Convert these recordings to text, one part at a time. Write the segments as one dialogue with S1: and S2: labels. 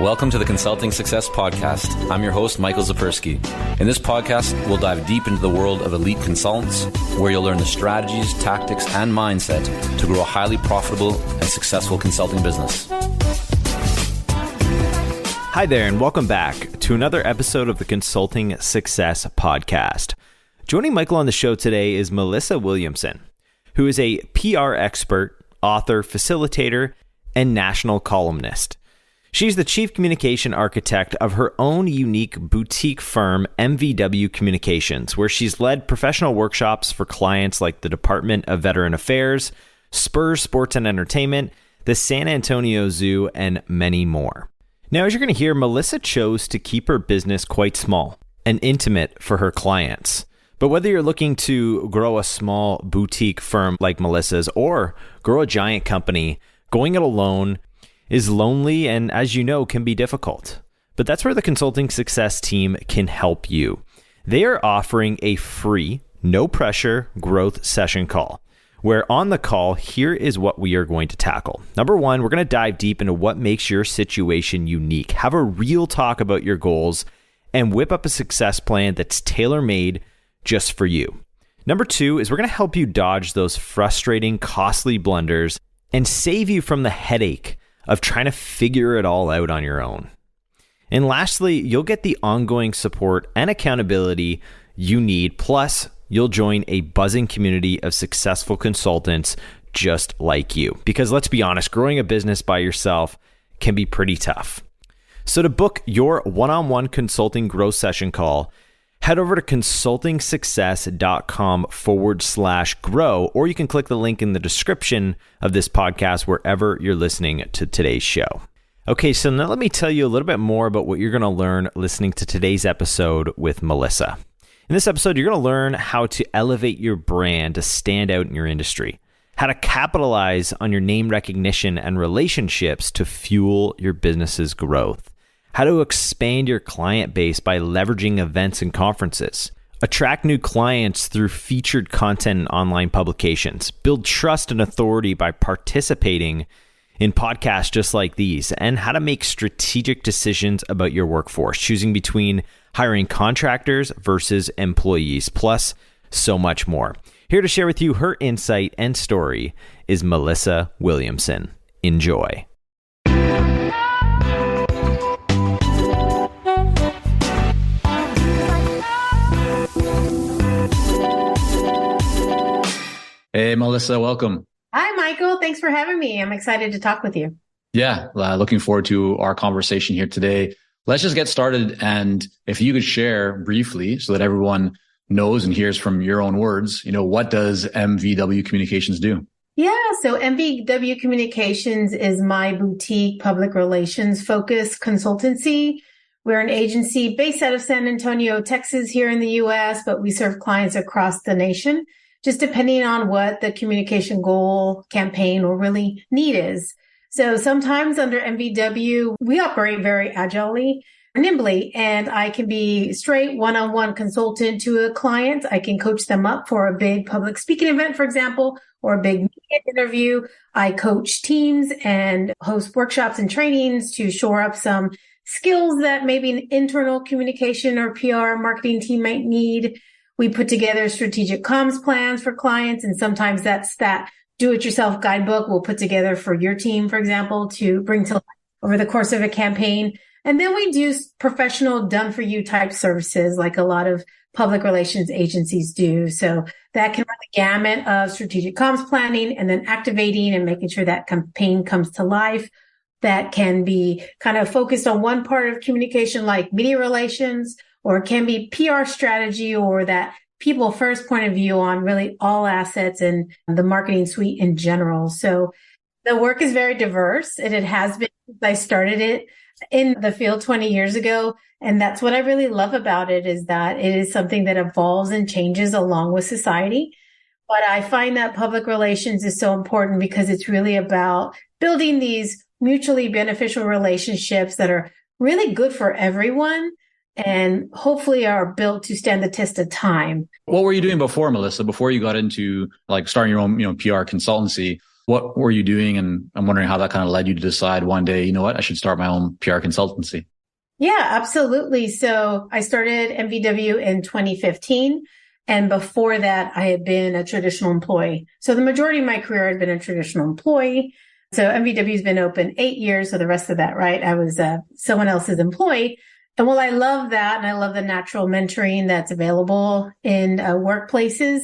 S1: Welcome to the Consulting Success Podcast. I'm your host, Michael Zapersky. In this podcast, we'll dive deep into the world of elite consultants, where you'll learn the strategies, tactics, and mindset to grow a highly profitable and successful consulting business.
S2: Hi there, and welcome back to another episode of the Consulting Success Podcast. Joining Michael on the show today is Melissa Williamson, who is a PR expert, author, facilitator, and national columnist. She's the chief communication architect of her own unique boutique firm, MVW Communications, where she's led professional workshops for clients like the Department of Veteran Affairs, Spurs Sports and Entertainment, the San Antonio Zoo, and many more. Now, as you're going to hear, Melissa chose to keep her business quite small and intimate for her clients. But whether you're looking to grow a small boutique firm like Melissa's or grow a giant company, going it alone is lonely and, as you know, can be difficult. But that's where the Consulting Success team can help you. They are offering a free, no pressure growth session call, where on the call, here is what we are going to tackle. Number one, we're going to dive deep into what makes your situation unique, have a real talk about your goals, and whip up a success plan that's tailor-made just for you. Number two is we're going to help you dodge those frustrating, costly blunders and save you from the headache of trying to figure it all out on your own. And lastly, you'll get the ongoing support and accountability you need, plus you'll join a buzzing community of successful consultants just like you. Because let's be honest, growing a business by yourself can be pretty tough. So to book your one-on-one consulting growth session call, head over to consultingsuccess.com/grow, or you can click the link in the description of this podcast wherever you're listening to today's show. Okay, so now let me tell you a little bit more about what you're going to learn listening to today's episode with Melissa. In this episode, you're going to learn how to elevate your brand to stand out in your industry, how to capitalize on your name recognition and relationships to fuel your business's growth, how to expand your client base by leveraging events and conferences, attract new clients through featured content and online publications, build trust and authority by participating in podcasts just like these, and how to make strategic decisions about your workforce, choosing between hiring contractors versus employees, plus so much more. Here to share with you her insight and story is Melissa Williamson. Enjoy.
S1: Hey, Melissa, welcome.
S3: Hi, Michael. Thanks for having me. I'm excited to talk with you.
S1: Yeah, looking forward to our conversation here today. Let's just get started. And if you could share briefly so that everyone knows and hears from your own words, what does MVW Communications do?
S3: Yeah, so MVW Communications is my boutique public relations focused consultancy. We're an agency based out of San Antonio, Texas, here in the U.S., but we serve clients across the nation, just depending on what the communication goal, campaign, or really need is. So sometimes under MVW, we operate very agilely, nimbly, and I can be straight one-on-one consultant to a client. I can coach them up for a big public speaking event, for example, or a big media interview. I coach teams and host workshops and trainings to shore up some skills that maybe an internal communication or PR marketing team might need. We put together strategic comms plans for clients, and sometimes that's that do-it-yourself guidebook we'll put together for your team, for example, to bring to life over the course of a campaign. And then we do professional done-for-you type services like a lot of public relations agencies do. So that can run the gamut of strategic comms planning and then activating and making sure that campaign comes to life. That can be kind of focused on one part of communication like media relations, or it can be PR strategy, or that people first point of view on really all assets and the marketing suite in general. So the work is very diverse, and it has been since I started it in the field 20 years ago. And that's what I really love about it, is that it is something that evolves and changes along with society. But I find that public relations is so important because it's really about building these mutually beneficial relationships that are really good for everyone and hopefully are built to stand the test of time.
S1: What were you doing before, Melissa, before you got into like starting your own, PR consultancy?
S4: What were you doing? And I'm wondering how that kind of led you to decide one day, you know what, I should start my own PR consultancy.
S3: Yeah, absolutely. So I started MVW in 2015. And before that, I had been a traditional employee. So the majority of my career had been a traditional employee. So MVW has been open 8 years. So the rest of that, right? I was someone else's employee. And while I love that, and I love the natural mentoring that's available in workplaces,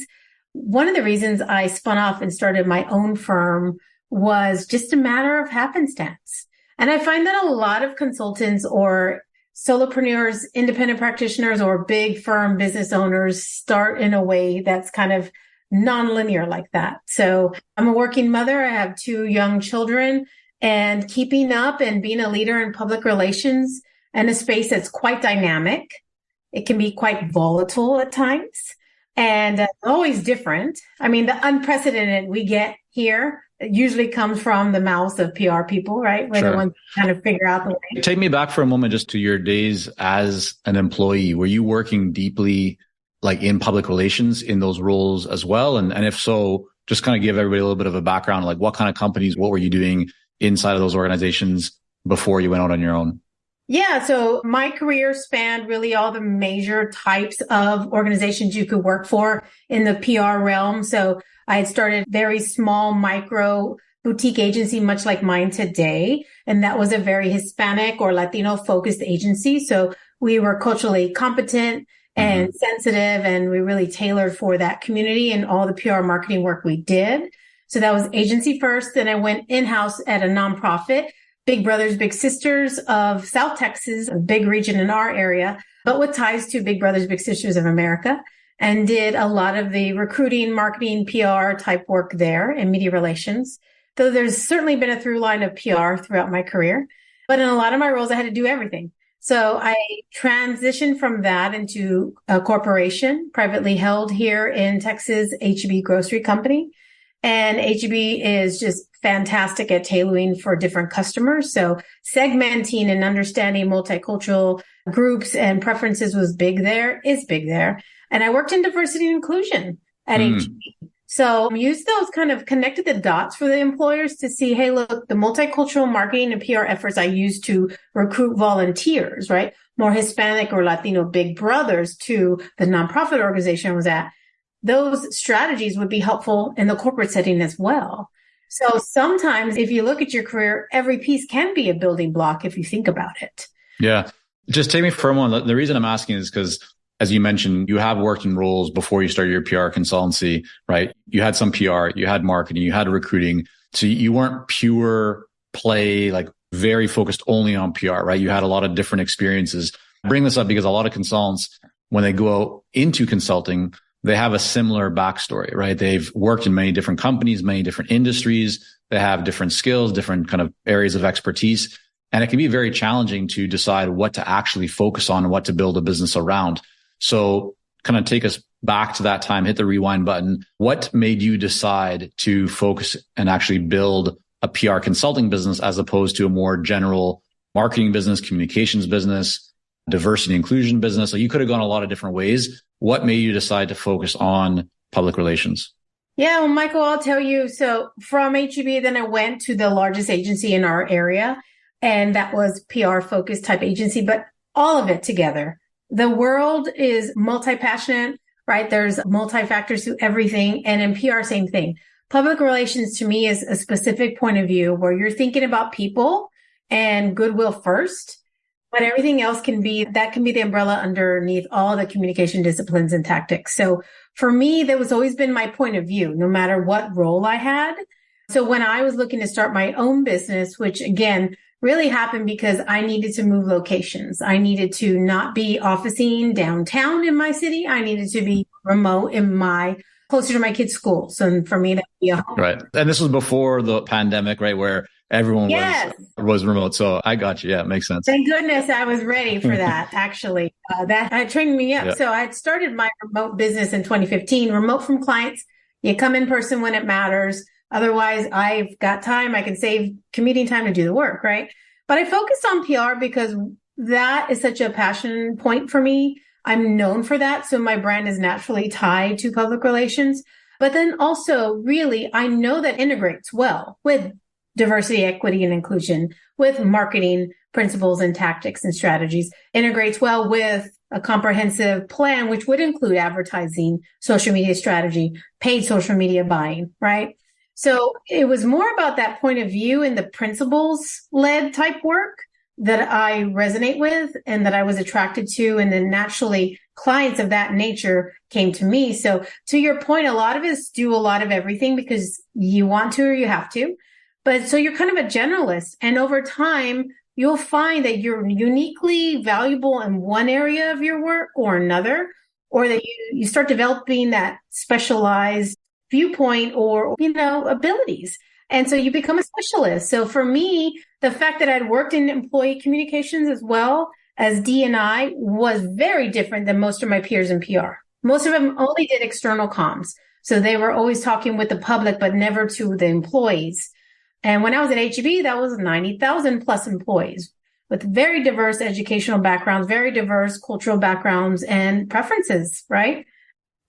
S3: one of the reasons I spun off and started my own firm was just a matter of happenstance. And I find that a lot of consultants or solopreneurs, independent practitioners, or big firm business owners start in a way that's kind of nonlinear like that. So I'm a working mother. I have 2 young children, and keeping up and being a leader in public relations in a space that's quite dynamic. It can be quite volatile at times and always different. I mean, the unprecedented we get here usually comes from the mouths of PR people, right? We're the ones who kind of figure out the way.
S4: Take me back for a moment just to your days as an employee. Were you working deeply like in public relations in those roles as well? And if so, just kind of give everybody a little bit of a background, like what kind of companies, what were you doing inside of those organizations before you went out on your own?
S3: Yeah. So my career spanned really all the major types of organizations you could work for in the PR realm. So I had started very small micro boutique agency, much like mine today. And that was a very Hispanic or Latino focused agency. So we were culturally competent and sensitive, and we really tailored for that community and all the PR marketing work we did. So that was agency first. Then I went in-house at a nonprofit, Big Brothers, Big Sisters of South Texas, a big region in our area, but with ties to Big Brothers, Big Sisters of America, and did a lot of the recruiting, marketing, PR type work there and media relations. Though there's certainly been a through line of PR throughout my career, but in a lot of my roles, I had to do everything. So I transitioned from that into a corporation, privately held here in Texas, H-E-B Grocery Company. And H-E-B is just fantastic at tailoring for different customers. So segmenting and understanding multicultural groups and preferences is big there. And I worked in diversity and inclusion at H-E-B. So use those kind of connected the dots for the employers to see, hey, look, the multicultural marketing and PR efforts I use to recruit volunteers, right? More Hispanic or Latino big brothers to the nonprofit organization I was at. Those strategies would be helpful in the corporate setting as well. So sometimes if you look at your career, every piece can be a building block if you think about it.
S4: Yeah. Just take me for a moment. The reason I'm asking is because, as you mentioned, you have worked in roles before you started your PR consultancy, right? You had some PR, you had marketing, you had recruiting. So you weren't pure play, like very focused only on PR, right? You had a lot of different experiences. I bring this up because a lot of consultants, when they go out into consulting, they have a similar backstory, right? They've worked in many different companies, many different industries. They have different skills, different kind of areas of expertise. And it can be very challenging to decide what to actually focus on and what to build a business around. So kind of take us back to that time, hit the rewind button. What made you decide to focus and actually build a PR consulting business as opposed to a more general marketing business, communications business, diversity and inclusion business? So you could have gone a lot of different ways. What made you decide to focus on public relations?
S3: Yeah, well, Michael, I'll tell you. So from H-E-B, then I went to the largest agency in our area, and that was PR focused type agency, but all of it together. The world is multi-passionate, right? There's multi-factors to everything. And in PR, same thing. Public relations to me is a specific point of view where you're thinking about people and goodwill first, but everything else can be the umbrella underneath all the communication disciplines and tactics. So for me, that was always been my point of view, no matter what role I had. So when I was looking to start my own business, which again, really happened because I needed to move locations. I needed to not be officing downtown in my city. I needed to be remote closer to my kids' school. So for me, that would be a home.
S4: Right. And this was before the pandemic, right? Where everyone was remote. So I got you. Yeah, it makes sense.
S3: Thank goodness I was ready for that, actually. That had trained me up.
S4: Yeah.
S3: So I had started my remote business in 2015, remote from clients. You come in person when it matters. Otherwise, I've got time. I can save commuting time to do the work, right? But I focused on PR because that is such a passion point for me. I'm known for that. So my brand is naturally tied to public relations. But then also really, I know that integrates well with diversity, equity, and inclusion, with marketing principles and tactics and strategies, integrates well with a comprehensive plan, which would include advertising, social media strategy, paid social media buying, right? So it was more about that point of view and the principles-led type work that I resonate with and that I was attracted to. And then naturally, clients of that nature came to me. So to your point, a lot of us do a lot of everything because you want to or you have to. But so you're kind of a generalist. And over time, you'll find that you're uniquely valuable in one area of your work or another, or that you start developing that specialized viewpoint or, abilities. And so you become a specialist. So for me, the fact that I'd worked in employee communications as well as D&I was very different than most of my peers in PR. Most of them only did external comms. So they were always talking with the public, but never to the employees. And when I was at HEB, that was 90,000 plus employees with very diverse educational backgrounds, very diverse cultural backgrounds and preferences, right?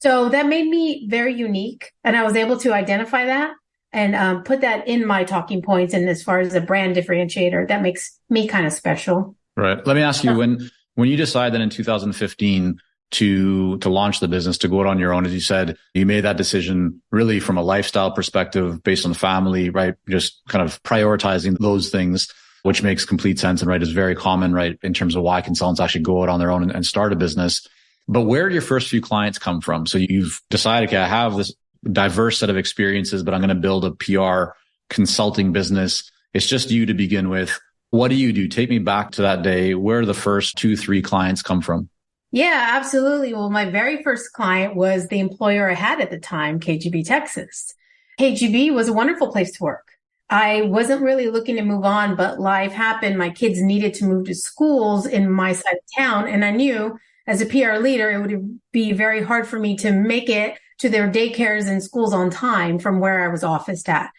S3: So that made me very unique. And I was able to identify that and put that in my talking points. And as far as a brand differentiator, that makes me kind of special.
S4: Right. Let me ask you, when you decided in 2015 to launch the business, to go out on your own, as you said, you made that decision really from a lifestyle perspective based on the family, right? Just kind of prioritizing those things, which makes complete sense and right is very common, right? In terms of why consultants actually go out on their own and start a business. But where did your first few clients come from? So you've decided, okay, I have this diverse set of experiences, but I'm going to build a PR consulting business. It's just you to begin with. What do you do? Take me back to that day. Where the first 2-3 clients come from?
S3: Yeah, absolutely. Well, my very first client was the employer I had at the time, KGB Texas. KGB was a wonderful place to work. I wasn't really looking to move on, but life happened. My kids needed to move to schools in my side of town. And I knew as a PR leader, it would be very hard for me to make it to their daycares and schools on time from where I was officed at.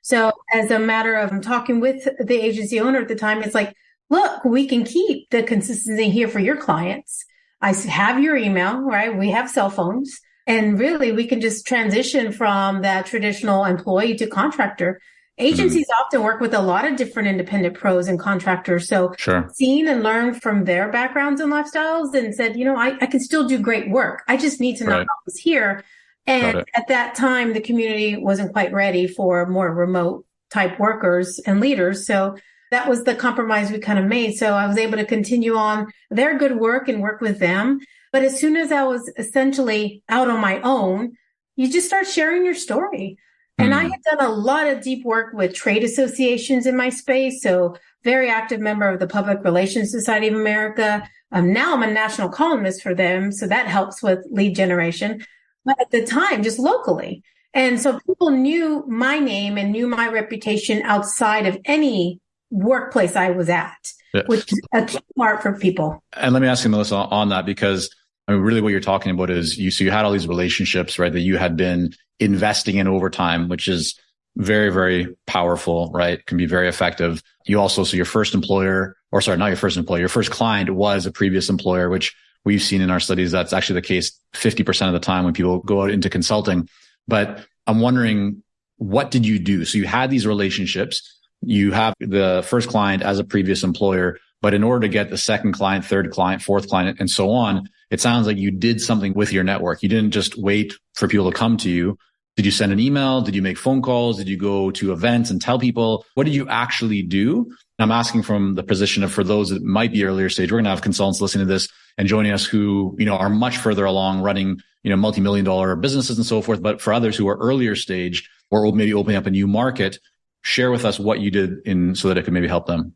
S3: So as a matter of talking with the agency owner at the time, it's like, look, we can keep the consistency here for your clients. I have your email, right? We have cell phones, and really we can just transition from that traditional employee to contractor. Agencies often work with a lot of different independent pros and contractors. So seen and learned from their backgrounds and lifestyles and said, I can still do great work. I just need to knock off this here. And at that time, the community wasn't quite ready for more remote type workers and leaders. So that was the compromise we kind of made. So I was able to continue on their good work and work with them. But as soon as I was essentially out on my own, you just start sharing your story. And I had done a lot of deep work with trade associations in my space. So very active member of the Public Relations Society of America. Now I'm a national columnist for them. So that helps with lead generation. But at the time, just locally. And so people knew my name and knew my reputation outside of any workplace I was at, which is a key part for people. And
S4: let me ask you, Melissa, on that, because really what you're talking about is you had all these relationships, right, that you had been investing in over time, which is very, very powerful, right? Can be very effective. You also, so your first employer, or sorry, not your first employer, your first client was a previous employer, which we've seen in our studies. That's actually the case 50% of the time when people go out into consulting. But I'm wondering, what did you do? So you had these relationships. You have the first client as a previous employer, but in order to get the second client, third client, fourth client, and so on, it sounds like you did something with your network. You didn't just wait for people to come to you. Did you send an email? Did you make phone calls? Did you go to events and tell people? What did you actually do? And I'm asking from the position of, for those that might be earlier stage, we're going to have consultants listening to this and joining us who, are much further along running, multi-million dollar businesses and so forth. But for others who are earlier stage or maybe opening up a new market, share with us what you did so that it could maybe help them.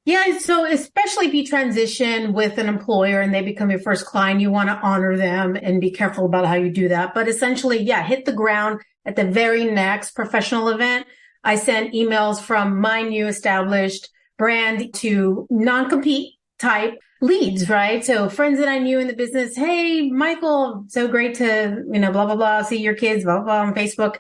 S3: Yeah. So especially if you transition with an employer and they become your first client, you want to honor them and be careful about how you do that. But essentially, hit the ground at the very next professional event. I sent emails from my new established brand to non-compete type leads, right? So friends that I knew in the business. Hey, Michael, so great to, blah, blah, blah, see your kids, blah, blah, blah, on Facebook.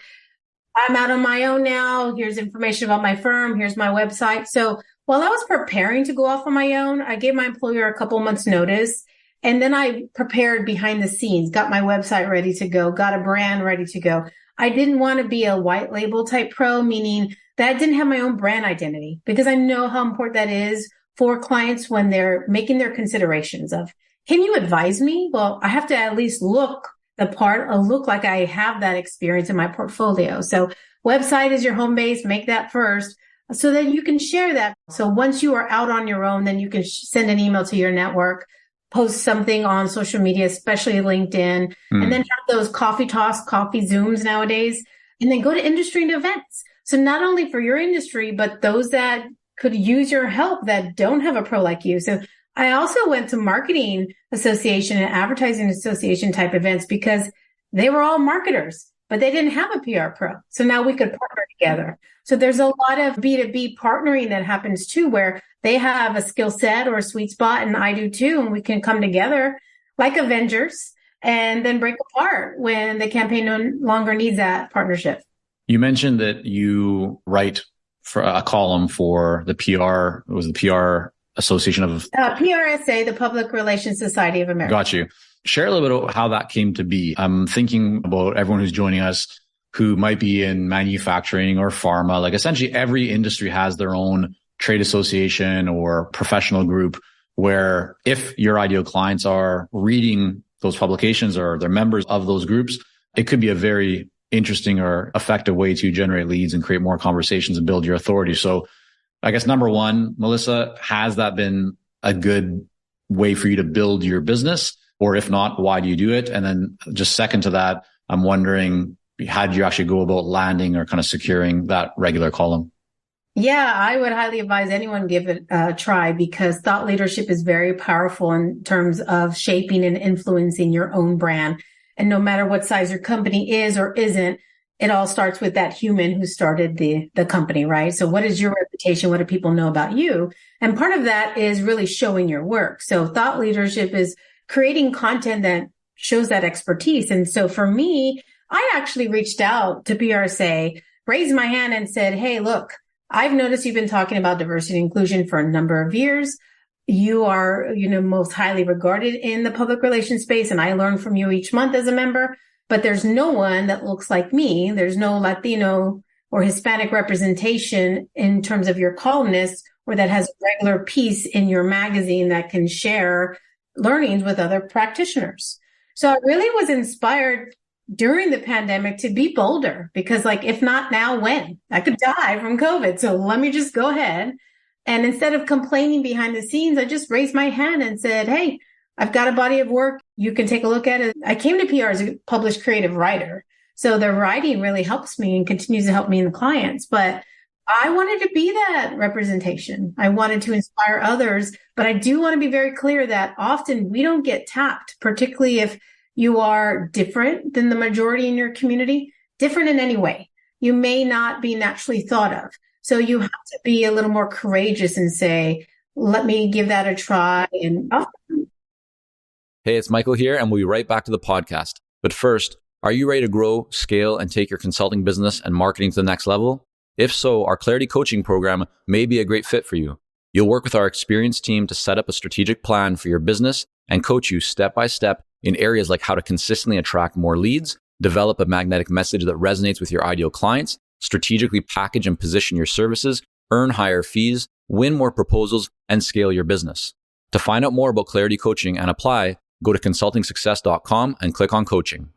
S3: I'm out on my own now. Here's information about my firm. Here's my website. So while I was preparing to go off on my own, I gave my employer a couple months notice. And then I prepared behind the scenes, got my website ready to go, got a brand ready to go. I didn't want to be a white label type pro, meaning that I didn't have my own brand identity, because I know how important that is for clients when they're making their considerations of, can you advise me? Well, I have to at least look like I have that experience in my portfolio. So website is your home base, make that first so that you can share that. So once you are out on your own, then you can send an email to your network, post something on social media, especially LinkedIn, and then have those coffee talks, coffee Zooms nowadays, and then go to industry and events. So not only for your industry, but those that could use your help that don't have a pro like you. So I also went to marketing association and advertising association type events because they were all marketers, but they didn't have a PR pro. So now we could partner together. So there's a lot of B2B partnering that happens too, where they have a skill set or a sweet spot and I do too. And we can come together like Avengers and then break apart when the campaign no longer needs that partnership.
S4: You mentioned that you write for a column for the PR, it was the PR Association of
S3: PRSA, the Public Relations Society of America.
S4: Got you. Share a little bit about how that came to be. I'm thinking about everyone who's joining us who might be in manufacturing or pharma. Like essentially every industry has their own trade association or professional group where if your ideal clients are reading those publications or they're members of those groups, it could be a very interesting or effective way to generate leads and create more conversations and build your authority. So I guess number one, Melissa, has that been a good way for you to build your business? Or if not, why do you do it? And then just second to that, I'm wondering, how did you actually go about landing or kind of securing that regular column?
S3: Yeah, I would highly advise anyone give it a try because thought leadership is very powerful in terms of shaping and influencing your own brand. And no matter what size your company is or isn't, it all starts with that human who started the company, right? So what is your reputation? What do people know about you? And part of that is really showing your work. So thought leadership is creating content that shows that expertise. And so for me, I actually reached out to PRSA, raised my hand and said, hey, look, I've noticed you've been talking about diversity and inclusion for a number of years. You are, most highly regarded in the public relations space. And I learn from you each month as a member. But there's no one that looks like me. There's no Latino or Hispanic representation in terms of your columnists or that has a regular piece in your magazine that can share learnings with other practitioners. So I really was inspired during the pandemic to be bolder because if not now, when? I could die from COVID. So let me just go ahead. And instead of complaining behind the scenes, I just raised my hand and said, hey, I've got a body of work. You can take a look at it. I came to PR as a published creative writer. So the writing really helps me and continues to help me and the clients. But I wanted to be that representation. I wanted to inspire others. But I do want to be very clear that often we don't get tapped, particularly if you are different than the majority in your community, different in any way. You may not be naturally thought of. So you have to be a little more courageous and say, let me give that a try. And
S1: Hey, it's Michael here, and we'll be right back to the podcast. But first, are you ready to grow, scale, and take your consulting business and marketing to the next level? If so, our Clarity Coaching program may be a great fit for you. You'll work with our experienced team to set up a strategic plan for your business and coach you step by step in areas like how to consistently attract more leads, develop a magnetic message that resonates with your ideal clients, strategically package and position your services, earn higher fees, win more proposals, and scale your business. To find out more about Clarity Coaching and apply, go to consultingsuccess.com and click on coaching.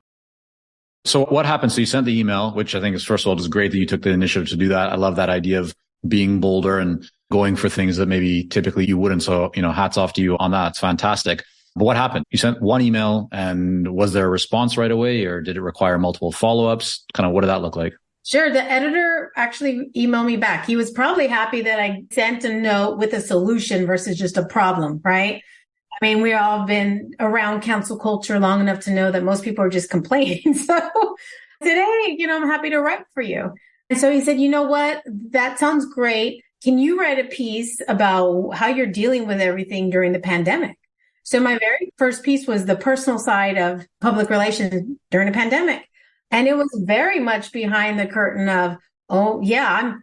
S4: So what happened? So you sent the email, which I think is, first of all, just great that you took the initiative to do that. I love that idea of being bolder and going for things that maybe typically you wouldn't. So, hats off to you on that. It's fantastic. But what happened? You sent one email and was there a response right away or did it require multiple follow-ups? Kind of what did that look like?
S3: Sure. The editor actually emailed me back. He was probably happy that I sent a note with a solution versus just a problem, right? I mean, we've all been around council culture long enough to know that most people are just complaining. So today, I'm happy to write for you. And so he said, you know what? That sounds great. Can you write a piece about how you're dealing with everything during the pandemic? So my very first piece was the personal side of public relations during the pandemic. And it was very much behind the curtain of, oh, yeah, I'm,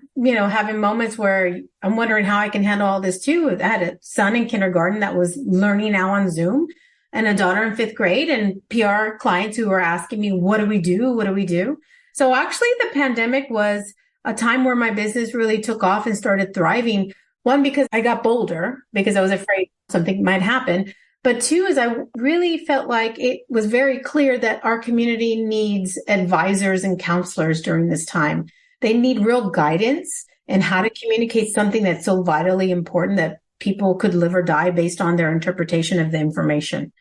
S3: having moments where I'm wondering how I can handle all this too. I had a son in kindergarten that was learning now on Zoom and a daughter in 5th grade and PR clients who were asking me, what do we do? What do we do? So actually the pandemic was a time where my business really took off and started thriving. One, because I got bolder because I was afraid something might happen. But two, is I really felt like it was very clear that our community needs advisors and counselors during this time. They need real guidance in how to communicate something that's so vitally important that people could live or die based on their interpretation of the information.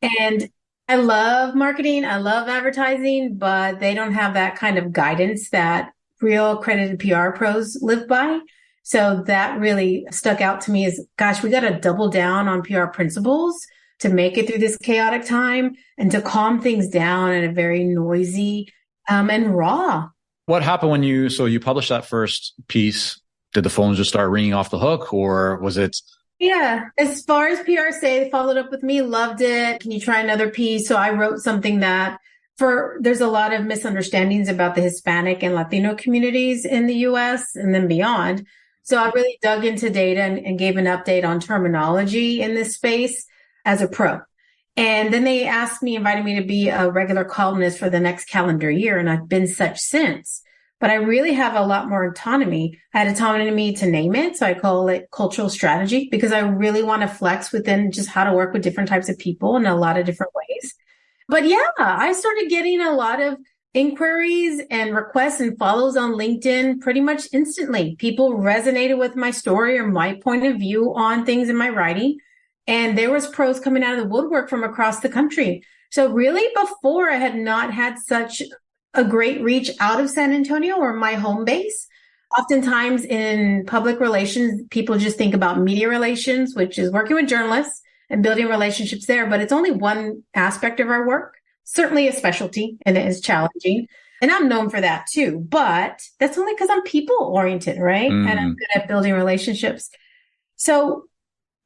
S3: And I love marketing. I love advertising, but they don't have that kind of guidance that real accredited PR pros live by. So that really stuck out to me as, gosh, we got to double down on PR principles to make it through this chaotic time and to calm things down in a very noisy and raw.
S4: What happened when you published that first piece? Did the phones just start ringing off the hook, or was it?
S3: Yeah. As far as PR say, they followed up with me, loved it. Can you try another piece? So I wrote something that there's a lot of misunderstandings about the Hispanic and Latino communities in the US and then beyond. So I really dug into data and gave an update on terminology in this space as a pro. And then they invited me to be a regular columnist for the next calendar year. And I've been such since. But I really have a lot more autonomy. I had autonomy to name it. So I call it cultural strategy because I really want to flex within just how to work with different types of people in a lot of different ways. But yeah, I started getting a lot of inquiries and requests and follows on LinkedIn pretty much instantly. People resonated with my story or my point of view on things in my writing. And there was pros coming out of the woodwork from across the country. So really before I had not had such a great reach out of San Antonio or my home base. Oftentimes in public relations, people just think about media relations, which is working with journalists and building relationships there. But it's only one aspect of our work, certainly a specialty, and it is challenging. And I'm known for that too. But that's only because I'm people oriented, right? And I'm good at building relationships. So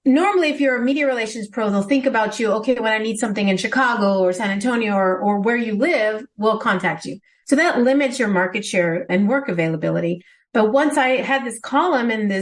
S3: normally, if you're a media relations pro, they'll think about you, okay, when I need something in Chicago or San Antonio or where you live, we'll contact you. So that limits your market share and work availability. But once I had this column and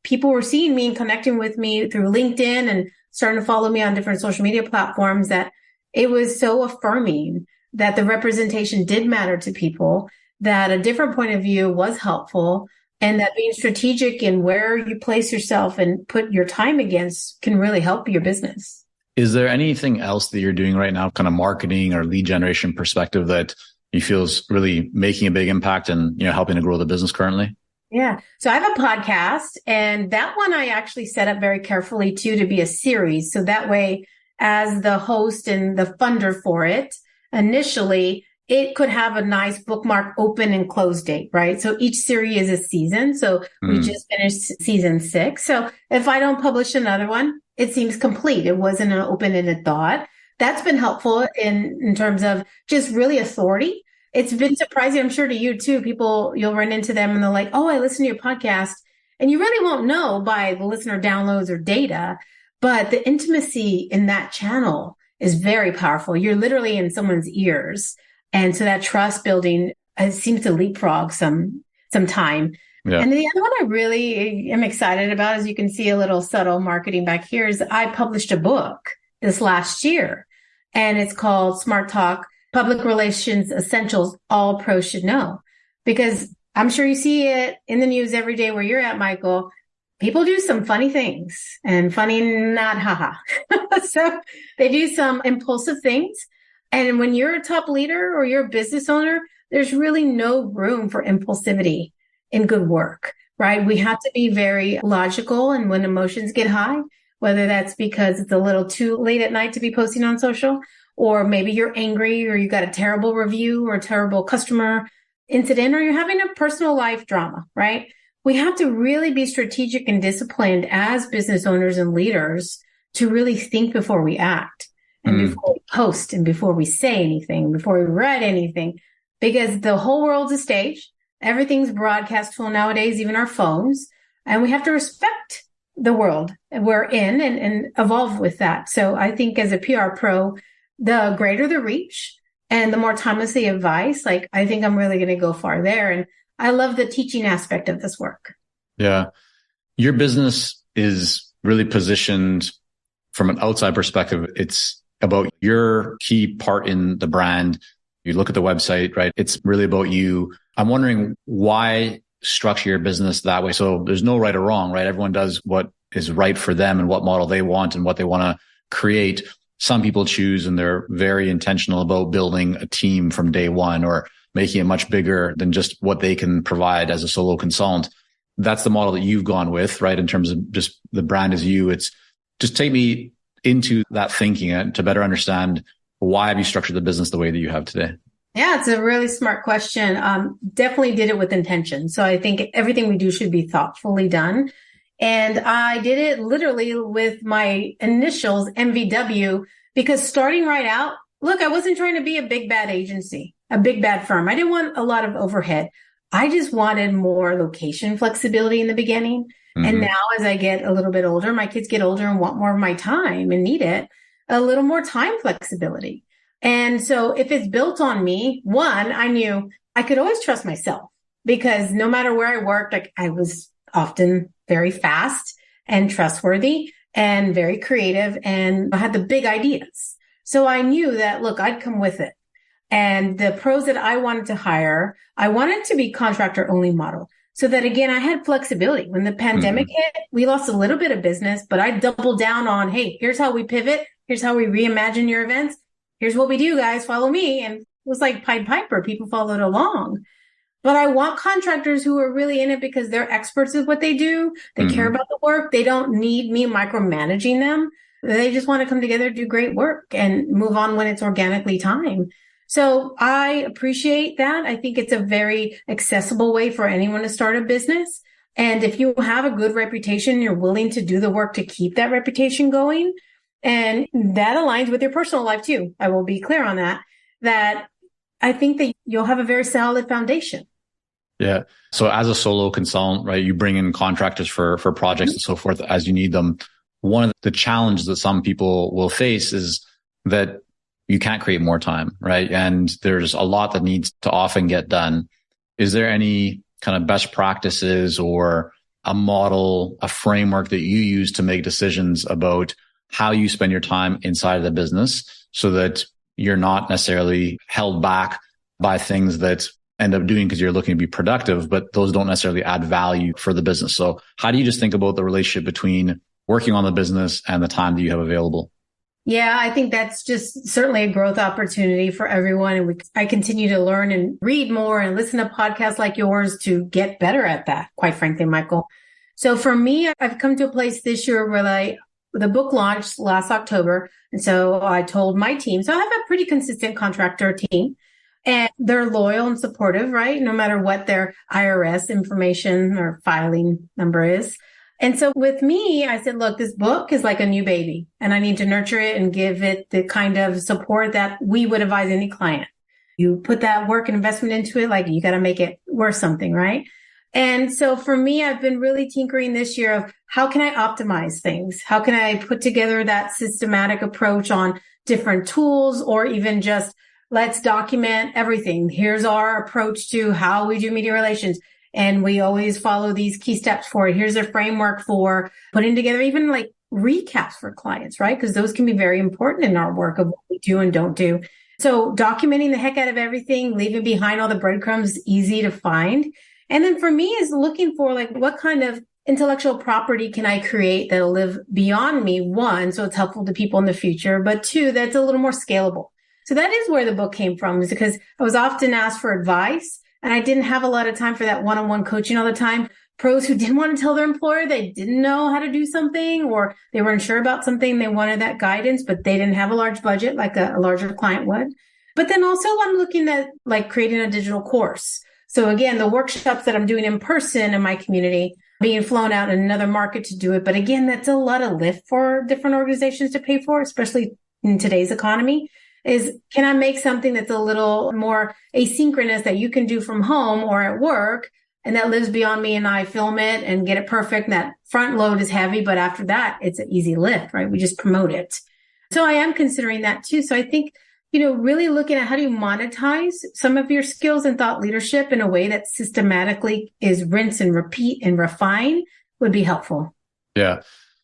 S3: people were seeing me and connecting with me through LinkedIn and starting to follow me on different social media platforms, that it was so affirming that the representation did matter to people, that a different point of view was helpful, and that being strategic in where you place yourself and put your time against can really help your business.
S4: Is there anything else that you're doing right now, kind of marketing or lead generation perspective, that you feel is really making a big impact and, helping to grow the business currently?
S3: Yeah. So I have a podcast, and that one I actually set up very carefully too to be a series. So that way, as the host and the funder for it, initially, it could have a nice bookmark open and close date, right? So each series is a season. So we just finished season 6. So if I don't publish another one, it seems complete. It wasn't an open-ended thought. That's been helpful in terms of just really authority. It's been surprising, I'm sure to you too. People, you'll run into them and they're like, oh, I listen to your podcast. And you really won't know by the listener downloads or data, but the intimacy in that channel is very powerful. You're literally in someone's ears. And so that trust building seems to leapfrog some time. Yeah. And the other one I really am excited about, as you can see a little subtle marketing back here, is I published a book this last year, and it's called Smart Talk, Public Relations Essentials All Pros Should Know. Because I'm sure you see it in the news every day where you're at, Michael. People do some funny things, and funny, not haha. So they do some impulsive things. And when you're a top leader or you're a business owner, there's really no room for impulsivity in good work, right? We have to be very logical. And when emotions get high, whether that's because it's a little too late at night to be posting on social, or maybe you're angry, or you got a terrible review or a terrible customer incident, or you're having a personal life drama, right? We have to really be strategic and disciplined as business owners and leaders to really think before we act. And before we post, and before we say anything, before we write anything, because the whole world's a stage. Everything's broadcastable nowadays, even our phones. And we have to respect the world we're in and evolve with that. So I think as a PR pro, the greater the reach and the more timeless the advice, I think I'm really going to go far there. And I love the teaching aspect of this work.
S4: Yeah. Your business is really positioned from an outside perspective. It's about your key part in the brand You look at the website, right? It's really about you. I'm wondering why structure your business that way. So there's no right or wrong, right? Everyone does what is right for them and what model they want and what they want to create. Some people choose and they're very intentional about building a team from day one or making it much bigger than just what they can provide as a solo consultant. That's the model that you've gone with, right? In terms of just the brand is you. It's just take me into that thinking and to better understand why have you structured the business the way that you have today?
S3: Yeah, it's a really smart question. Definitely did it with intention. So I think everything we do should be thoughtfully done. And I did it literally with my initials, MVW, because starting right out, look, I wasn't trying to be a big bad agency, a big bad firm. I didn't want a lot of overhead. I just wanted more location flexibility in the beginning. Mm-hmm. And now as I get a little bit older, my kids get older and want more of my time and need it, a little more time flexibility. And so if it's built on me, one, I knew I could always trust myself because no matter where I worked, like I was often very fast and trustworthy and very creative and I had the big ideas. So I knew that, look, I'd come with it. And the pros that I wanted to hire, I wanted to be contractor only model so that again, I had flexibility. When the pandemic hit, we lost a little bit of business, but I doubled down on, hey, here's how we pivot. Here's how we reimagine your events. Here's what we do, guys. Follow me. And it was like Pied Piper. People followed along. But I want contractors who are really in it because they're experts at what they do. They care about the work. They don't need me micromanaging them. They just want to come together, do great work and move on when it's organically time. So I appreciate that. I think it's a very accessible way for anyone to start a business. And if you have a good reputation, you're willing to do the work to keep that reputation going. And that aligns with your personal life too. I will be clear on that I think that you'll have a very solid foundation.
S4: Yeah. So as a solo consultant, right, you bring in contractors for projects and so forth as you need them. One of the challenges that some people will face is that you can't create more time, right? And there's a lot that needs to often get done. Is there any kind of best practices or a model, a framework that you use to make decisions about how you spend your time inside of the business so that you're not necessarily held back by things that end up doing because you're looking to be productive, but those don't necessarily add value for the business. So how do you just think about the relationship between working on the business and the time that you have available?
S3: Yeah, I think that's just certainly a growth opportunity for everyone. And I continue to learn and read more and listen to podcasts like yours to get better at that, quite frankly, Michael. So for me, I've come to a place this year where the book launched last October. And so I told my team, so I have a pretty consistent contractor team and they're loyal and supportive, right? No matter what their IRS information or filing number is. And so with me, I said, look, this book is like a new baby and I need to nurture it and give it the kind of support that we would advise any client. You put that work and investment into it, like you got to make it worth something, right? And so for me, I've been really tinkering this year of how can I optimize things? How can I put together that systematic approach on different tools or even just let's document everything. Here's our approach to how we do media relations. And we always follow these key steps for it. Here's a framework for putting together even like recaps for clients, right? Because those can be very important in our work of what we do and don't do. So documenting the heck out of everything, leaving behind all the breadcrumbs, easy to find. And then for me is looking for like what kind of intellectual property can I create that'll live beyond me? One, so it's helpful to people in the future, but two, that's a little more scalable. So that is where the book came from, is because I was often asked for advice. And I didn't have a lot of time for that one-on-one coaching all the time. Pros who didn't want to tell their employer they didn't know how to do something or they weren't sure about something. They wanted that guidance, but they didn't have a large budget like a larger client would. But then also I'm looking at like creating a digital course. So again, the workshops that I'm doing in person in my community, being flown out in another market to do it. But again, that's a lot of lift for different organizations to pay for, especially in today's economy. Is can I make something that's a little more asynchronous that you can do from home or at work and that lives beyond me and I film it and get it perfect. And that front load is heavy, but after that, it's an easy lift, right? We just promote it. So I am considering that too. So I think, really looking at how do you monetize some of your skills and thought leadership in a way that systematically is rinse and repeat and refine would be helpful.
S4: Yeah.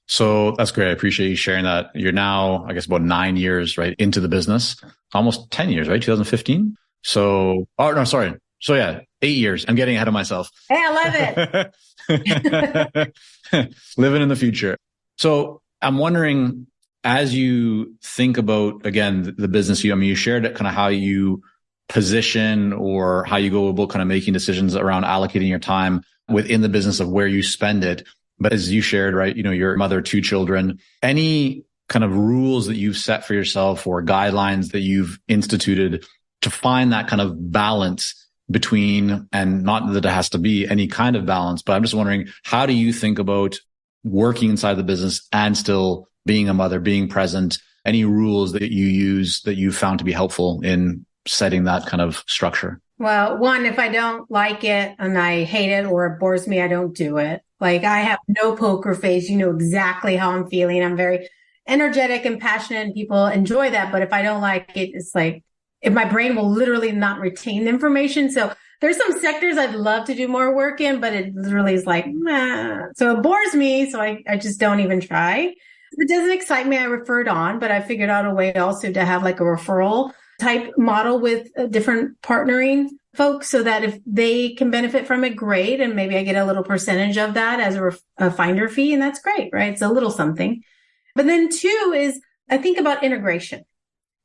S4: So that's great. I appreciate you sharing that. You're now, I guess, about 9 years, right, into the business, almost 10 years, right? 2015? So, oh no, sorry. So yeah, 8 years. I'm getting ahead of myself.
S3: Hey, I love it.
S4: Living in the future. So I'm wondering, as you think about, again, the business, you shared it kind of how you position or how you go about kind of making decisions around allocating your time within the business of where you spend it. But as you shared, right, you're a mother of 2 children, any kind of rules that you've set for yourself or guidelines that you've instituted to find that kind of balance between, and not that it has to be any kind of balance, but I'm just wondering, how do you think about working inside the business and still being a mother, being present? Any rules that you use that you found to be helpful in setting that kind of structure?
S3: Well, one, if I don't like it and I hate it or it bores me, I don't do it. Like, I have no poker face. You know exactly how I'm feeling. I'm very energetic and passionate, and people enjoy that. But if I don't like it, it's like, if my brain will literally not retain the information. So there's some sectors I'd love to do more work in, but it literally is like, nah. So it bores me. So I just don't even try. If it doesn't excite me, I refer it on, but I figured out a way also to have like a referral type model with different partnering folks so that if they can benefit from it, great. And maybe I get a little percentage of that as a finder fee. And that's great, right? It's a little something. But then 2 is I think about integration.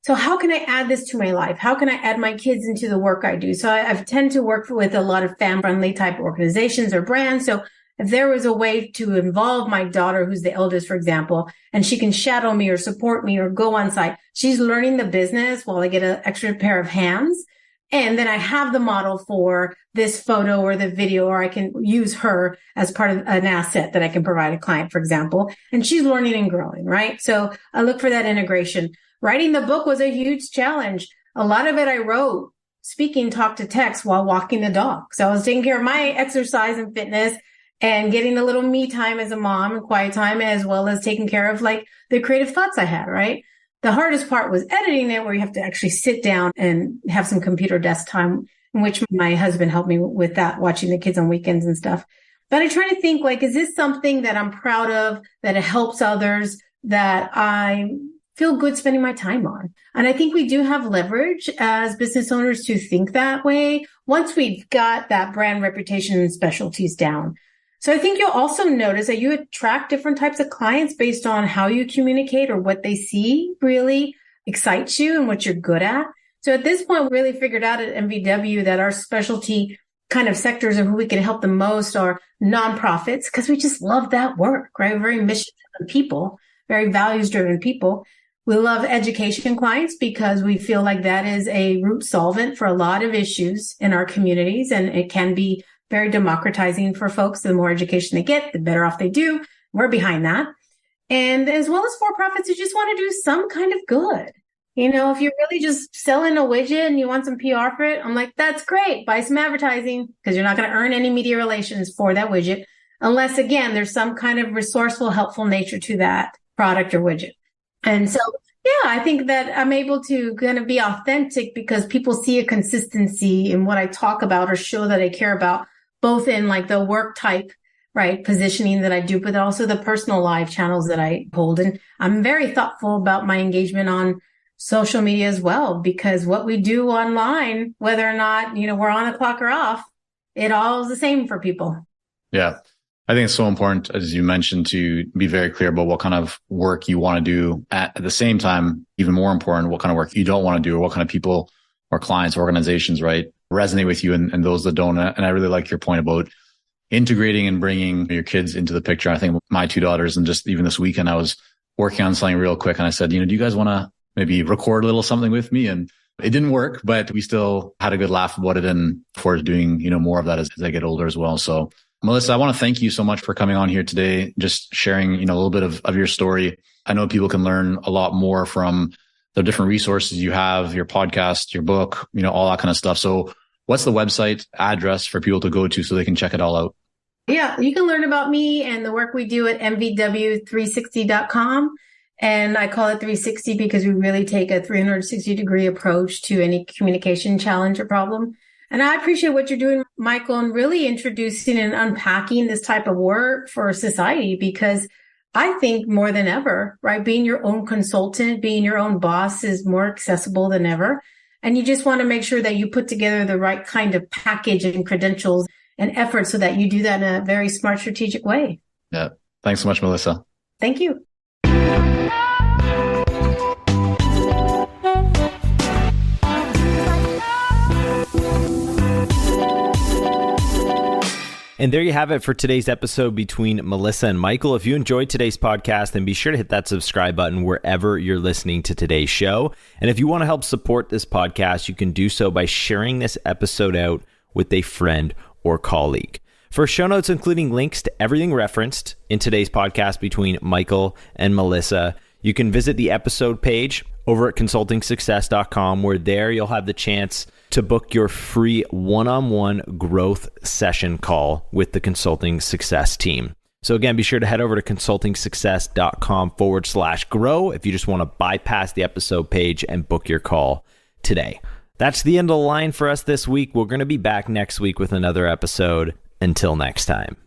S3: So how can I add this to my life? How can I add my kids into the work I do? So I tend to work with a lot of fan-friendly type organizations or brands. So if there was a way to involve my daughter, who's the eldest, for example, and she can shadow me or support me or go on site, she's learning the business while I get an extra pair of hands. And then I have the model for this photo or the video, or I can use her as part of an asset that I can provide a client, for example. And she's learning and growing, right? So I look for that integration. Writing the book was a huge challenge. A lot of it I wrote speaking talk to text while walking the dog. So I was taking care of my exercise and fitness and getting a little me time as a mom and quiet time, as well as taking care of like the creative thoughts I had, right? The hardest part was editing it, where you have to actually sit down and have some computer desk time, in which my husband helped me with that, watching the kids on weekends and stuff. But I try to think, like, is this something that I'm proud of, that it helps others, that I feel good spending my time on? And I think we do have leverage as business owners to think that way once we've got that brand reputation and specialties down. So I think you'll also notice that you attract different types of clients based on how you communicate or what they see really excites you and what you're good at. So at this point, we really figured out at MVW that our specialty kind of sectors of who we can help the most are nonprofits, because we just love that work, right? We're very mission-driven people, very values-driven people. We love education clients because we feel like that is a root solvent for a lot of issues in our communities, and it can be very democratizing for folks. The more education they get, the better off they do. We're behind that. And as well as for-profits who just want to do some kind of good. You know, if you're really just selling a widget and you want some PR for it, I'm like, that's great. Buy some advertising, because you're not going to earn any media relations for that widget. Unless, again, there's some kind of resourceful, helpful nature to that product or widget. And so, yeah, I think that I'm able to kind of be authentic because people see a consistency in what I talk about or show that I care about, both in like the work type, right, positioning that I do, but also the personal live channels that I hold. And I'm very thoughtful about my engagement on social media as well, because what we do online, whether or not, you know, we're on the clock or off, it all is the same for people.
S4: Yeah. I think it's so important, as you mentioned, to be very clear about what kind of work you want to do. At the same time, even more important, what kind of work you don't want to do, or what kind of people or clients, organizations, right, resonate with you and those that don't. And I really like your point about integrating and bringing your kids into the picture. I think my 2 daughters, and just even this weekend, I was working on something real quick and I said, do you guys want to maybe record a little something with me? And it didn't work, but we still had a good laugh about it, and forward to doing, more of that as they get older as well. So Melissa, I want to thank you so much for coming on here today, just sharing, a little bit of your story. I know people can learn a lot more from the different resources you have, your podcast, your book, all that kind of stuff. So what's the website address for people to go to so they can check it all out?
S3: Yeah, you can learn about me and the work we do at mvw360.com. And I call it 360 because we really take a 360-degree approach to any communication challenge or problem. And I appreciate what you're doing, Michael, and really introducing and unpacking this type of work for society, because I think more than ever, right, being your own consultant, being your own boss is more accessible than ever. And you just want to make sure that you put together the right kind of package and credentials and effort so that you do that in a very smart, strategic way.
S4: Yeah. Thanks so much, Melissa.
S3: Thank you.
S2: And there you have it for today's episode between Melissa and Michael. If you enjoyed today's podcast, then be sure to hit that subscribe button wherever you're listening to today's show. And if you want to help support this podcast, you can do so by sharing this episode out with a friend or colleague. For show notes, including links to everything referenced in today's podcast between Michael and Melissa, you can visit the episode page over at consultingsuccess.com, where there you'll have the chance to book your free one-on-one growth session call with the Consulting Success team. So again, be sure to head over to consultingsuccess.com/grow if you just want to bypass the episode page and book your call today. That's the end of the line for us this week. We're going to be back next week with another episode. Until next time.